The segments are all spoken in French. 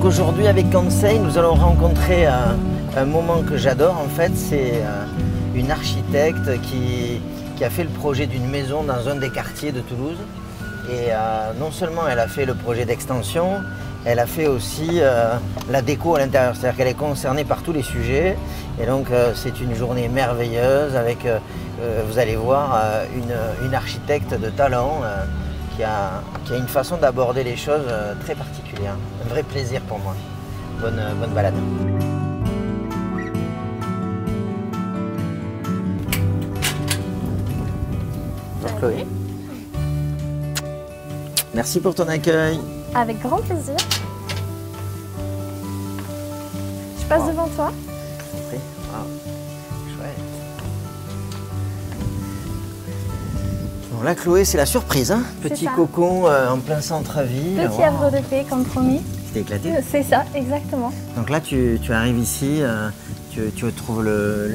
Donc aujourd'hui avec Conseil, nous allons rencontrer un moment que j'adore en fait, c'est une architecte qui a fait le projet d'une maison dans un des quartiers de Toulouse. Et non seulement elle a fait le projet d'extension, elle a fait aussi la déco à l'intérieur, c'est-à-dire qu'elle est concernée par tous les sujets. Et donc c'est une journée merveilleuse avec, vous allez voir, une architecte de talent qui a une façon d'aborder les choses très particulière. Un vrai plaisir pour moi. Bonne balade. Bonjour Chloé. Merci pour ton accueil. Avec grand plaisir. Je passe devant toi. Oui. Wow. Chouette. Bon, là, Chloé, c'est la surprise. Hein, petit cocon en plein centre-ville. Petit havre de paix, comme promis. Tu t'es éclaté. C'est ça, exactement. Donc là, tu arrives ici. Tu trouves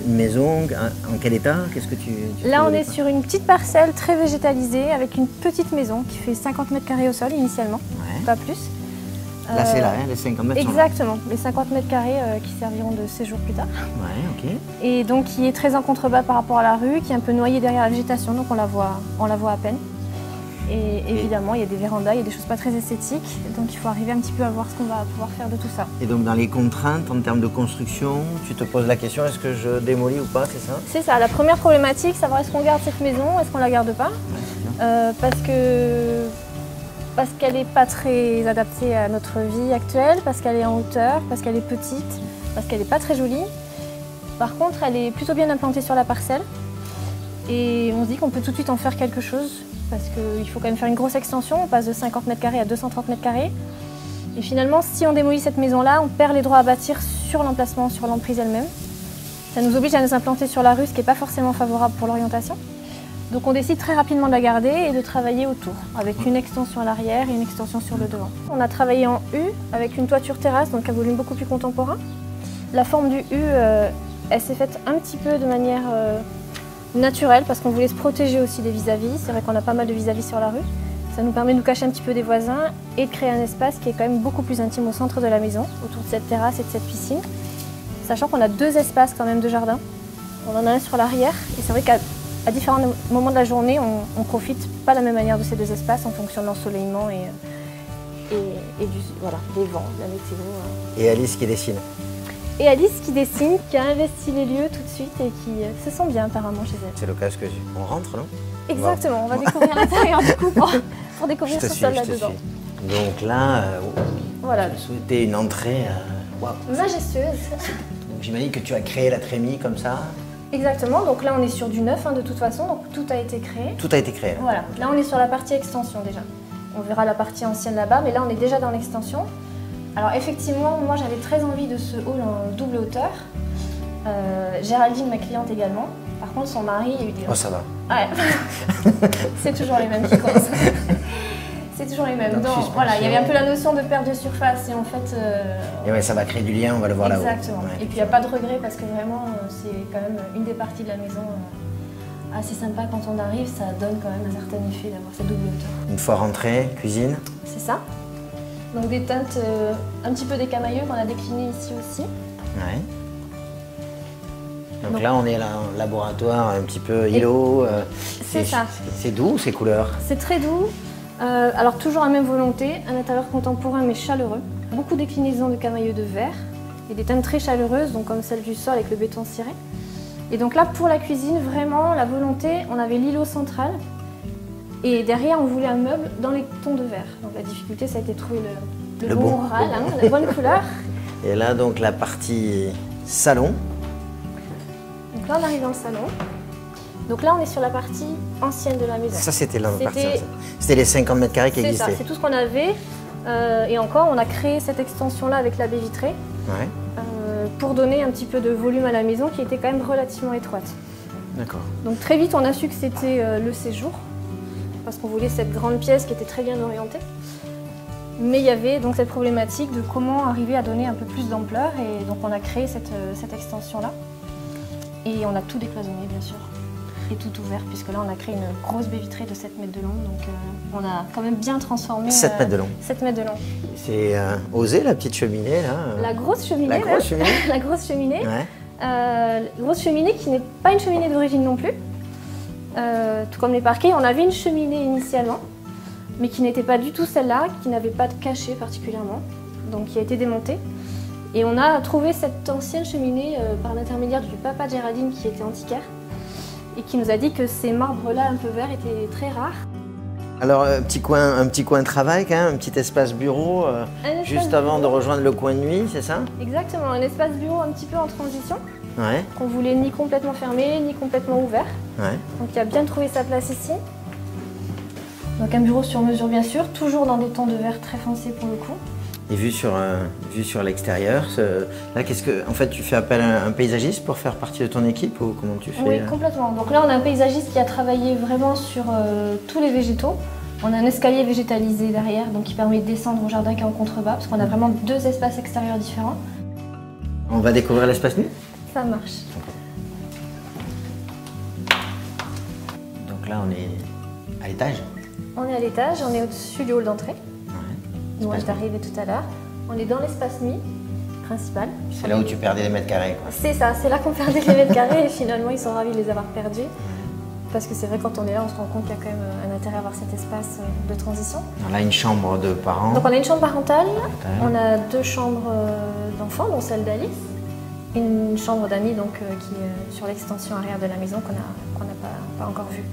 une maison, en quel état? Qu'est-ce que tu Là, on est sur une petite parcelle très végétalisée avec une petite maison qui fait 50 mètres carrés au sol initialement, pas plus. Là, c'est là, hein, les 50 mètres exactement, sont là. les 50 mètres carrés qui serviront de séjour plus tard. Ouais, ok. Et donc, qui est très en contrebas par rapport à la rue, qui est un peu noyée derrière la végétation, donc on la voit à peine. Et évidemment, il y a des vérandas, il y a des choses pas très esthétiques, donc il faut arriver un petit peu à voir ce qu'on va pouvoir faire de tout ça. Et donc dans les contraintes en termes de construction, tu te poses la question, est-ce que je démolis ou pas, c'est ça? C'est ça, la première problématique, savoir est-ce qu'on garde cette maison, est-ce qu'on la garde pas, parce qu'elle n'est pas très adaptée à notre vie actuelle, parce qu'elle est en hauteur, parce qu'elle est petite, parce qu'elle n'est pas très jolie. Par contre, elle est plutôt bien implantée sur la parcelle, et on se dit qu'on peut tout de suite en faire quelque chose. Parce qu'il faut quand même faire une grosse extension, on passe de 50 mètres carrés à 230 mètres carrés. Et finalement, si on démolit cette maison-là, on perd les droits à bâtir sur l'emplacement, sur l'emprise elle-même. Ça nous oblige à nous implanter sur la rue, ce qui n'est pas forcément favorable pour l'orientation. Donc on décide très rapidement de la garder et de travailler autour, avec une extension à l'arrière et une extension sur le devant. On a travaillé en U, avec une toiture terrasse, donc un volume beaucoup plus contemporain. La forme du U, elle s'est faite un petit peu de manière naturel parce qu'on voulait se protéger aussi des vis-à-vis. C'est vrai qu'on a pas mal de vis-à-vis sur la rue. Ça nous permet de nous cacher un petit peu des voisins et de créer un espace qui est quand même beaucoup plus intime au centre de la maison, autour de cette terrasse et de cette piscine. Sachant qu'on a deux espaces quand même de jardin. On en a un sur l'arrière et c'est vrai qu'à différents moments de la journée, on profite pas de la même manière de ces deux espaces en fonction de l'ensoleillement et des vents, de la météo. Et Alice qui dessine. Et Alice qui dessine, qui a investi les lieux tout de suite et qui se sent bien apparemment chez elle. C'est l'occasion on rentre, non? Exactement, on va découvrir l'intérieur du coup pour découvrir ce sol là-dedans. Donc là, voilà. tu souhaitais une entrée majestueuse. J'imagine que tu as créé la trémie comme ça. Exactement, donc là on est sur du neuf de toute façon, donc tout a été créé. Tout a été créé. Là. Voilà, là on est sur la partie extension déjà. On verra la partie ancienne là-bas, mais là on est déjà dans l'extension. Alors effectivement, moi j'avais très envie de ce hall en double hauteur. Géraldine, ma cliente également. Par contre, son mari, il y a eu des... Oh, ça va. Ouais. C'est toujours les mêmes qui commencent. C'est toujours les mêmes. Donc voilà, il y avait un peu la notion de perte de surface et en fait... Et ouais, ça va créer du lien, on va le voir là-haut. Exactement. Ouais. Et puis il n'y a pas de regret parce que vraiment, c'est quand même une des parties de la maison assez sympa quand on arrive. Ça donne quand même un certain effet d'avoir cette double hauteur. Une fois rentré, cuisine. C'est ça. Donc des teintes un petit peu d'écamailleux qu'on a déclinées ici aussi. Ouais. Donc là, on est là en laboratoire un petit peu îlot. C'est ça. C'est doux ces couleurs? C'est très doux. Alors toujours la même volonté, un intérieur contemporain mais chaleureux. Beaucoup de déclinaisons de camailleux de verre et des teintes très chaleureuses, donc comme celle du sol avec le béton ciré. Et donc là, pour la cuisine, vraiment la volonté, on avait l'îlot central. Et derrière, on voulait un meuble dans les tons de vert. Donc la difficulté, ça a été de trouver le bon râle, la bonne couleur. Et là, donc la partie salon. Donc là, on arrive dans le salon. Donc là, on est sur la partie ancienne de la maison. Ça, c'était la partie ancienne. C'était les 50 mètres carrés qui existaient. C'est ça, c'est tout ce qu'on avait. Et encore, on a créé cette extension-là avec la baie vitrée pour donner un petit peu de volume à la maison qui était quand même relativement étroite. D'accord. Donc très vite, on a su que c'était le séjour. Parce qu'on voulait cette grande pièce qui était très bien orientée. Mais il y avait donc cette problématique de comment arriver à donner un peu plus d'ampleur et donc on a créé cette extension-là. Et on a tout décloisonné bien sûr. vitrée tout ouvert, puisque là on a créé une grosse baie vitrée de 7 mètres de long, donc on a quand même bien transformé. 7 mètres de long. 7 mètres de long. C'est osé la petite cheminée là. La grosse cheminée. La grosse cheminée. La grosse cheminée. Ouais. Grosse cheminée qui n'est pas une cheminée d'origine non plus. Tout comme les parquets, on avait une cheminée initialement, mais qui n'était pas du tout celle-là, qui n'avait pas de cachet particulièrement, donc qui a été démontée. Et on a trouvé cette ancienne cheminée par l'intermédiaire du papa de Géraldine qui était antiquaire et qui nous a dit que ces marbres-là un peu verts étaient très rares. Alors un petit coin travail quand même, un petit espace bureau, juste avant de rejoindre le coin de nuit, c'est ça? Exactement, un espace bureau un petit peu en transition, Ouais. qu'on voulait ni complètement fermé, ni complètement ouvert. Ouais. Donc il a bien trouvé sa place ici. Donc un bureau sur mesure bien sûr, toujours dans des tons de vert très foncés pour le coup. Et vu sur l'extérieur, là en fait tu fais appel à un paysagiste pour faire partie de ton équipe ou comment tu fais? Oui, complètement. Donc là on a un paysagiste qui a travaillé vraiment sur tous les végétaux. On a un escalier végétalisé derrière, donc qui permet de descendre au jardin qui est en contrebas, parce qu'on a vraiment 2 espaces extérieurs différents. On va découvrir l'espace nu? Ça marche. Donc là on est à l'étage. On est à l'étage, on est au-dessus du hall d'entrée. Ouais. Où on est arrivé tout à l'heure. On est dans l'espace nuit principal. C'est là où tu perdais les mètres carrés, quoi. C'est ça, c'est là qu'on perdait les mètres carrés et finalement ils sont ravis de les avoir perdus. Parce que c'est vrai, quand on est là, on se rend compte qu'il y a quand même un intérêt à avoir cet espace de transition. On a une chambre de parents. Donc on a une chambre parentale, on a 2 chambres d'enfants, dont celle d'Alice. Une chambre d'amis donc qui est sur l'extension arrière de la maison qu'on n'a pas encore vue.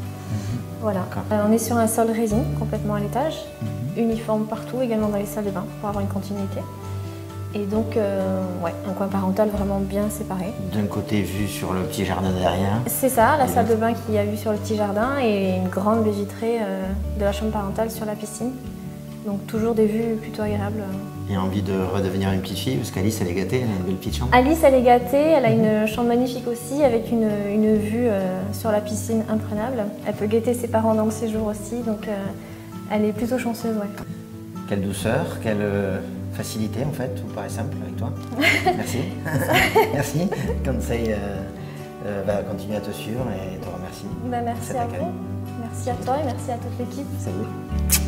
Voilà. On est sur un sol résine, complètement à l'étage. Uniforme partout, également dans les salles de bain, pour avoir une continuité. Et donc, ouais, un coin parental vraiment bien séparé. D'un côté, vue sur le petit jardin derrière. C'est ça, la salle de bain qui a vue sur le petit jardin et une grande baie vitrée de la chambre parentale sur la piscine. Donc toujours des vues plutôt agréables. Et envie de redevenir une petite fille, parce qu'Alice, elle est gâtée, elle a une belle petite chambre. Alice, elle est gâtée, elle a une chambre magnifique aussi, avec une vue sur la piscine imprenable. Elle peut guetter ses parents dans le séjour aussi, donc elle est plutôt chanceuse, ouais. Quelle douceur, quelle facilité en fait, tout paraît simple avec toi. Merci. Merci. Conseil va continuer à te suivre et te remercie. Bah, merci à vous, merci à toi et merci à toute l'équipe. Salut.